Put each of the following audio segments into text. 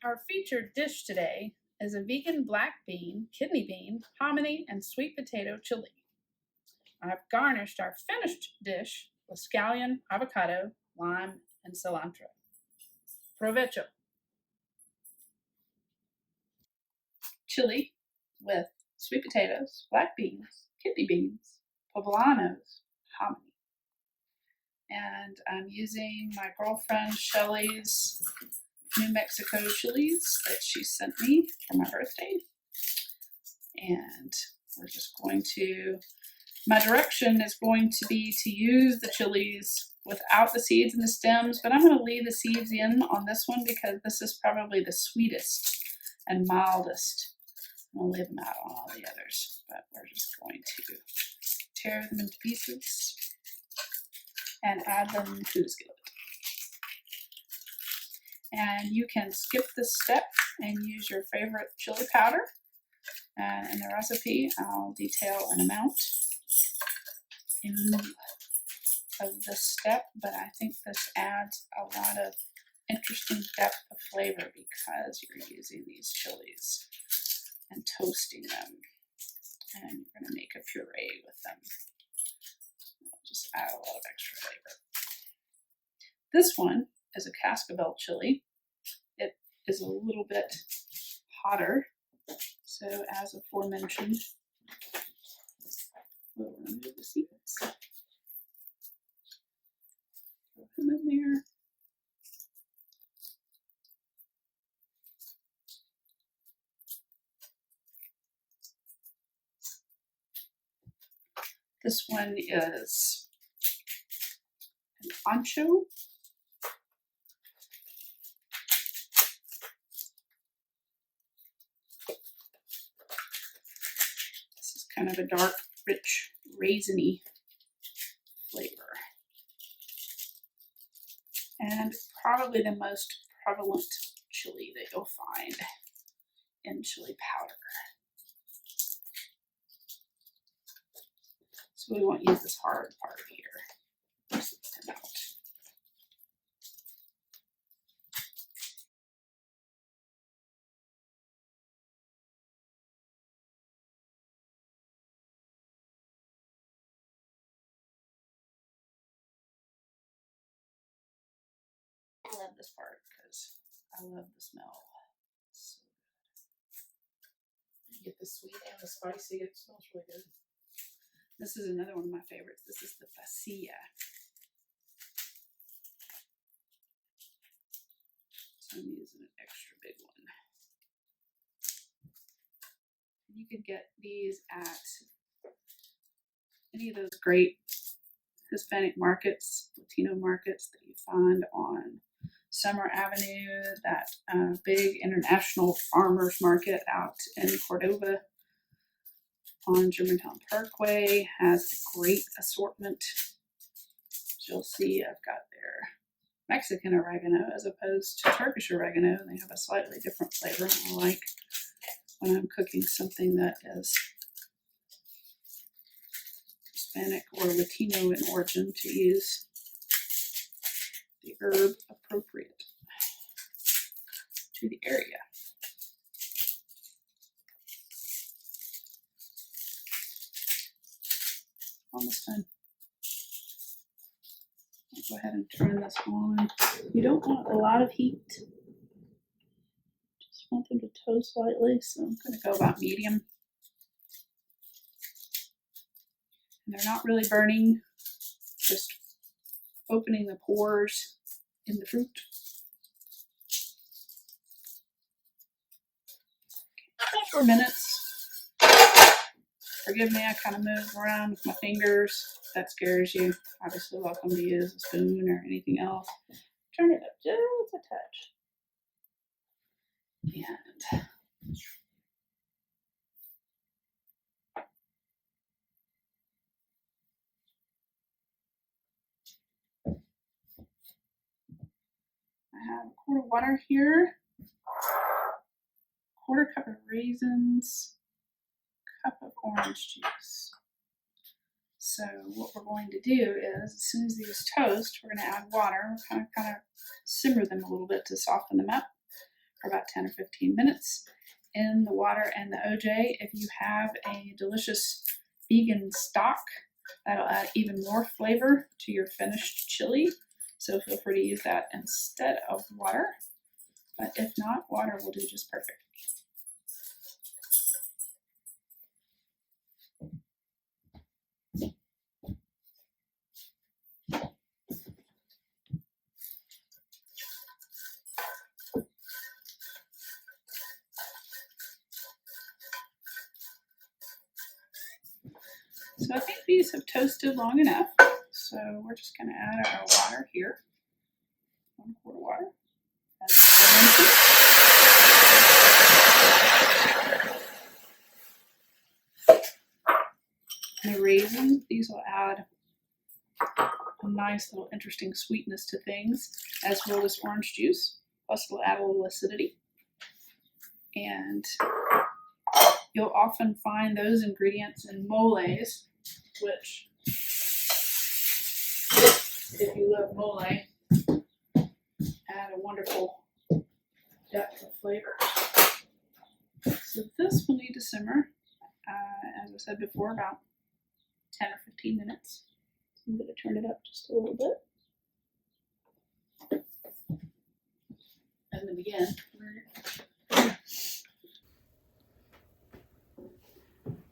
Our featured dish today is a vegan black bean, kidney bean, hominy, and sweet potato chili. I've garnished our finished dish with scallion, avocado, lime, and cilantro. Provecho. Chili with sweet potatoes, black beans, kidney beans, poblanos, hominy. And I'm using my girlfriend Shelly's New Mexico chilies that she sent me for my birthday. And we're just going to, my direction is going to be to use the chilies without the seeds and the stems, but I'm going to leave the seeds in on this one because this is probably the sweetest and mildest. I'm going to leave them out on all the others, but we're just going to tear them into pieces and add them to the skillet. And you can skip this step and use your favorite chili powder. And in the recipe, I'll detail an amount in lieu of this step, but I think this adds a lot of interesting depth of flavor because you're using these chilies and toasting them. And you're going to make a puree with them. It'll just add a lot of extra flavor. This one is a cascabel chili. It is a little bit hotter. So as aforementioned, we'll remove the seeds. Throw them in there. This one is an ancho. This is kind of a dark, rich, raisiny flavor. And probably the most prevalent chili that you'll find in chili powder. So we won't use this hard part here. Just them out. I love this part because I love the smell. So you get the sweet and the spicy. It smells really good. This is another one of my favorites. This is the pasilla. So I'm using an extra big one. You could get these at any of those great Hispanic markets, Latino markets that you find on Summer Avenue, that big international farmers market out in Cordova on Germantown Parkway has a great assortment. As you'll see, I've got their Mexican oregano as opposed to Turkish oregano. They have a slightly different flavor. I like when I'm cooking something that is Hispanic or Latino in origin to use the herb appropriate to the area. Almost done. I'll go ahead and turn this on. You don't want a lot of heat. Just want them to toast slightly, so I'm going to go about medium. And they're not really burning, just opening the pores in the fruit. 4 minutes. Forgive me, I kind of move around with my fingers. If that scares you, obviously welcome to use a spoon or anything else. Turn it up just a touch. And I have a quart of water here, quarter cup of raisins, cup of orange juice. So what we're going to do is, as soon as these toast, we're going to add water. We're kind of simmer them a little bit to soften them up. for about 10 or 15 minutes in the water and the OJ. If you have a delicious vegan stock, that'll add even more flavor to your finished chili. So feel free to use that instead of water. But if not, water will do just perfect. So I think these have toasted long enough. So we're just going to add our water here. 1 quart of water. The raisins, these will add a nice little interesting sweetness to things, as will this orange juice. Plus it'll add a little acidity. And you'll often find those ingredients in moles, which, if you love mole, add a wonderful depth of flavor. So this will need to simmer, as I said before, about 10 or 15 minutes. So I'm going to turn it up just a little bit. And then again,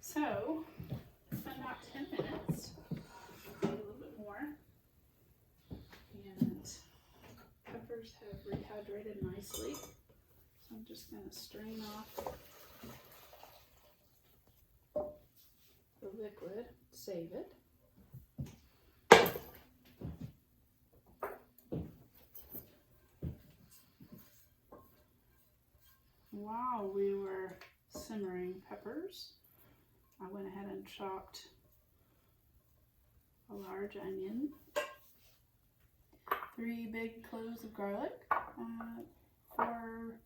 so about 10 minutes, maybe a little bit more, and peppers have rehydrated nicely. So I'm just going to strain off the liquid, save it. While we were simmering peppers, I went ahead and chopped a large onion, 3 big cloves of garlic, 4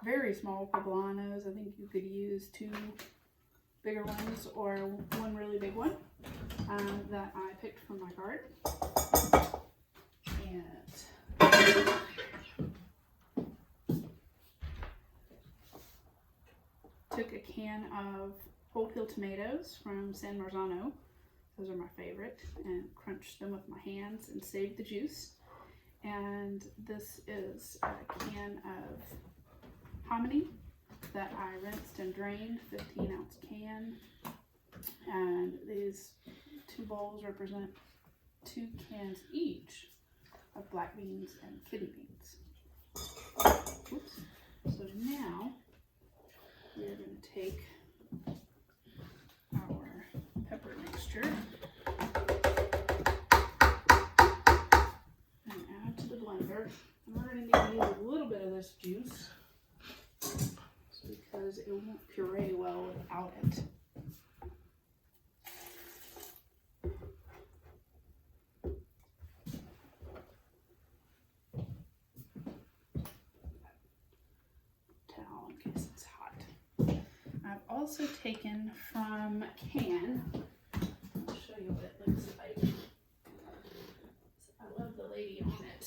very small poblanos. I think you could use 2 bigger ones or 1 really big one that I picked from my garden. And took a can of whole peel tomatoes from San Marzano. Those are my favorite, and crunched them with my hands and saved the juice. And this is a can of hominy that I rinsed and drained, 15-ounce can. And these 2 bowls represent 2 cans each of black beans and kidney beans. Oops. So now we are going to take our pepper mixture and add to the blender. And we're going to need to use a little bit of this juice because it won't puree well without it. Towel in case it's hot. I've also taken from can, I'll show you what it looks like. I love the lady on it.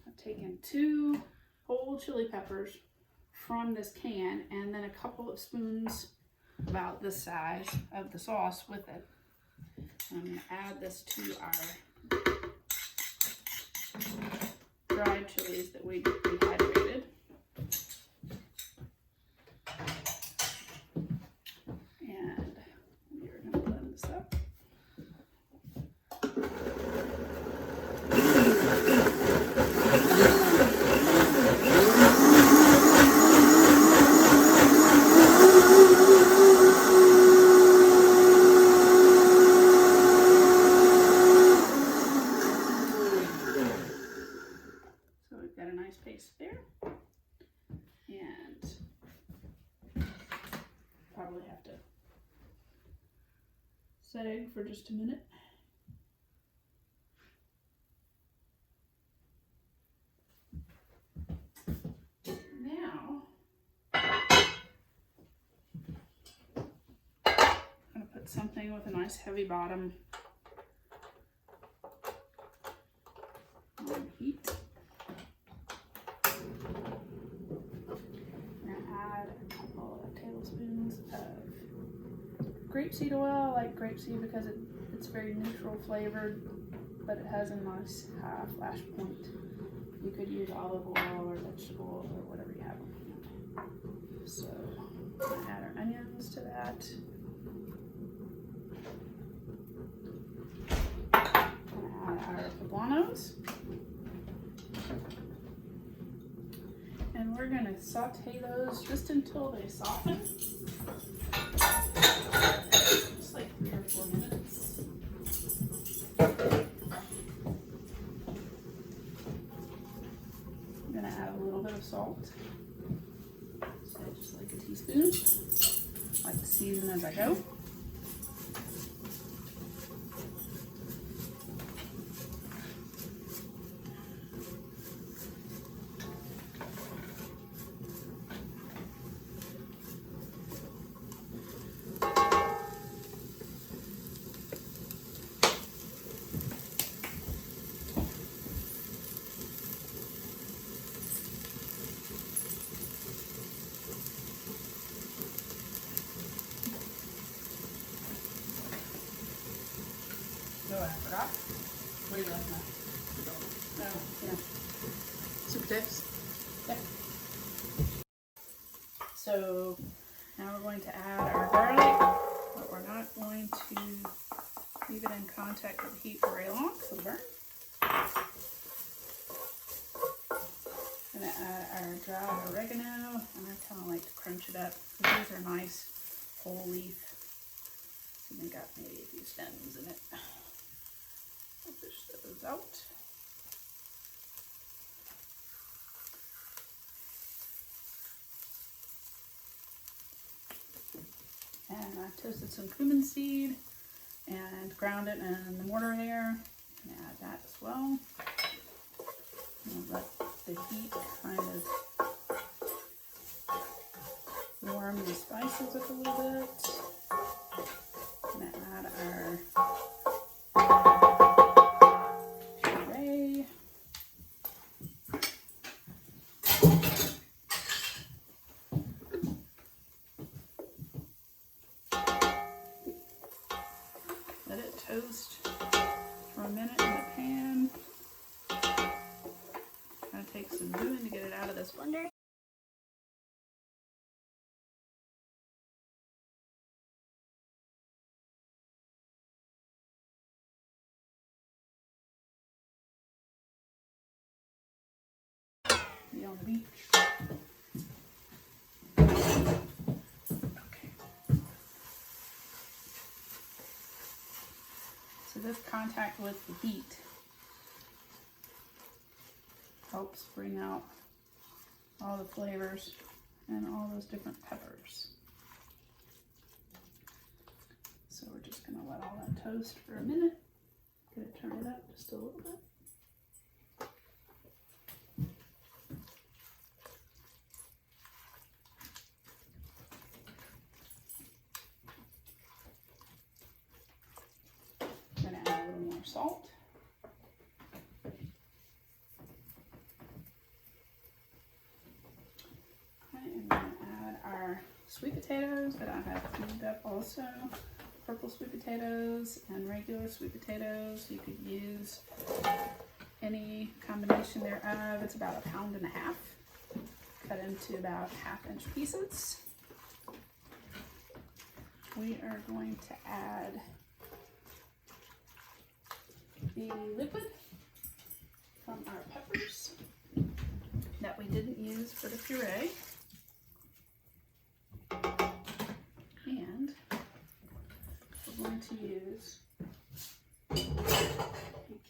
I've taken 2 whole chili peppers from this can and then a couple of spoons about this size of the sauce with it. I'm going to add this to our dried chilies that we dehydrated. And we are going to blend this up. So we've got a nice paste there. And probably have to set egg for just a minute. Now, I'm going to put something with a nice heavy bottom on heat. grapeseed oil. I like grapeseed because it's very neutral flavored, but it has a nice high flash point. You could use olive oil or vegetable oil or whatever you have. So we're gonna add our onions to that. We're gonna add our poblanos. And we're gonna saute those just until they soften. Just like 3 or 4 minutes. I'm gonna add a little bit of salt. So just like a teaspoon. I like to season as I go. Oh, I forgot. What do you like now? Oh, yeah. Sweet potatoes. Yeah. So now we're going to add our garlic, but we're not going to leave it in contact with the heat for very long, so it'll burn. I'm gonna add our dried oregano, and I kind of like to crunch it up. These are nice whole leaf. So they got maybe a few stems in it. I'll fish those out. And I toasted some cumin seed and ground it in the mortar there. And add that as well. And let the heat kind of warm the spices up a little bit. I'm gonna add our puree. Let it toast for a minute in the pan. Kind of take some doing to get it out of this blender. Be on the beach. Okay. So this contact with the heat helps bring out all the flavors and all those different peppers. So we're just gonna let all that toast for a minute. Gonna turn it up just a little bit. Gonna add a little more salt. I'm going to add our sweet potatoes that I have cubed up also. Purple sweet potatoes and regular sweet potatoes. You could use any combination thereof. It's about 1.5 pounds. Cut into about 1/2 inch pieces. We are going to add the liquid from our peppers that we didn't use for the puree. And we're going to use a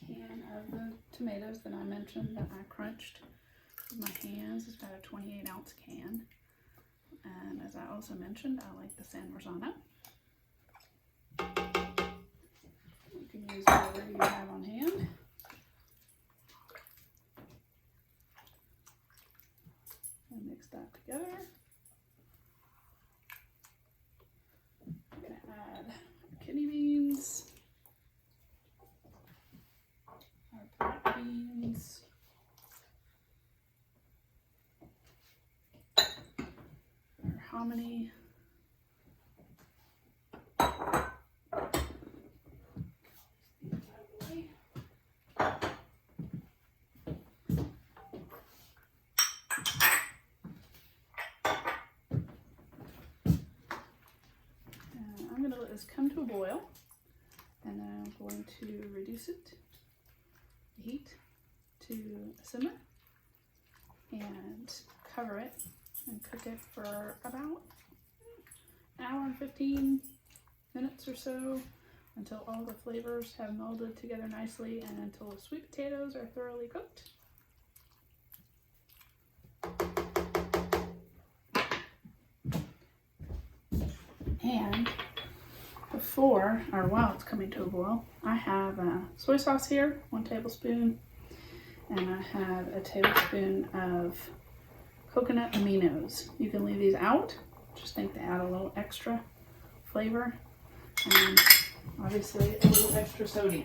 can of the tomatoes that I mentioned that I crunched with my hands. It's about a 28-ounce can. And as I also mentioned, I like the San Marzano. You can use whatever you have on hand. And mix that together. I'm going to add kidney beans, our black beans, our hominy, our this come to a boil, and then I'm going to reduce it, the heat, to a simmer, and cover it and cook it for about an hour and 15 minutes or so, until all the flavors have melded together nicely and until the sweet potatoes are thoroughly cooked. And before, or while it's coming to a boil, I have soy sauce here, 1 tablespoon, and I have a tablespoon of coconut aminos. You can leave these out, just think they add a little extra flavor, and obviously a little extra sodium.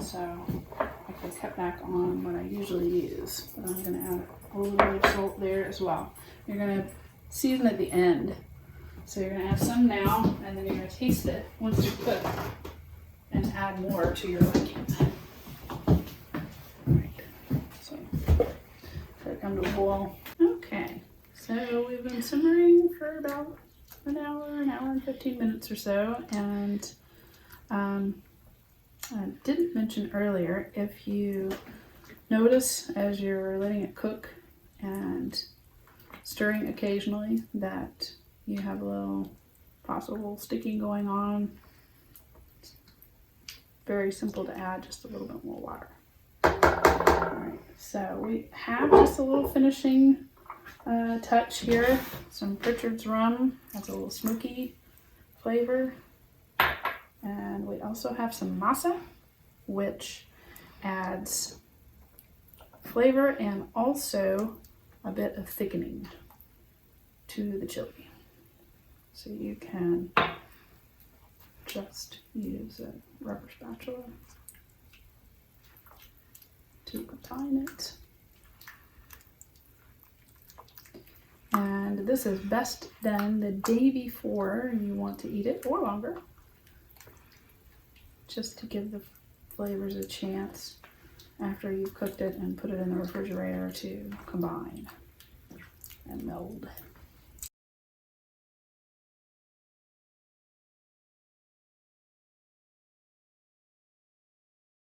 So I could cut back on what I usually use, but I'm gonna add a little bit of salt there as well. You're gonna season at the end. So you're gonna add some now, and then you're gonna taste it once you cook and add more to your liking. Alright, so let it come to a boil. Okay, so we've been simmering for about an hour and 15 minutes or so, and I didn't mention earlier, if you notice as you're letting it cook and stirring occasionally that you have a little possible sticking going on, it's very simple to add just a little bit more water. Alright, so we have just a little finishing touch here. Some Pritchard's rum, has a little smoky flavor. And we also have some masa, which adds flavor and also a bit of thickening to the chili. So you can just use a rubber spatula to combine it. And this is best done the day before you want to eat it, or longer, just to give the flavors a chance after you've cooked it and put it in the refrigerator to combine and meld.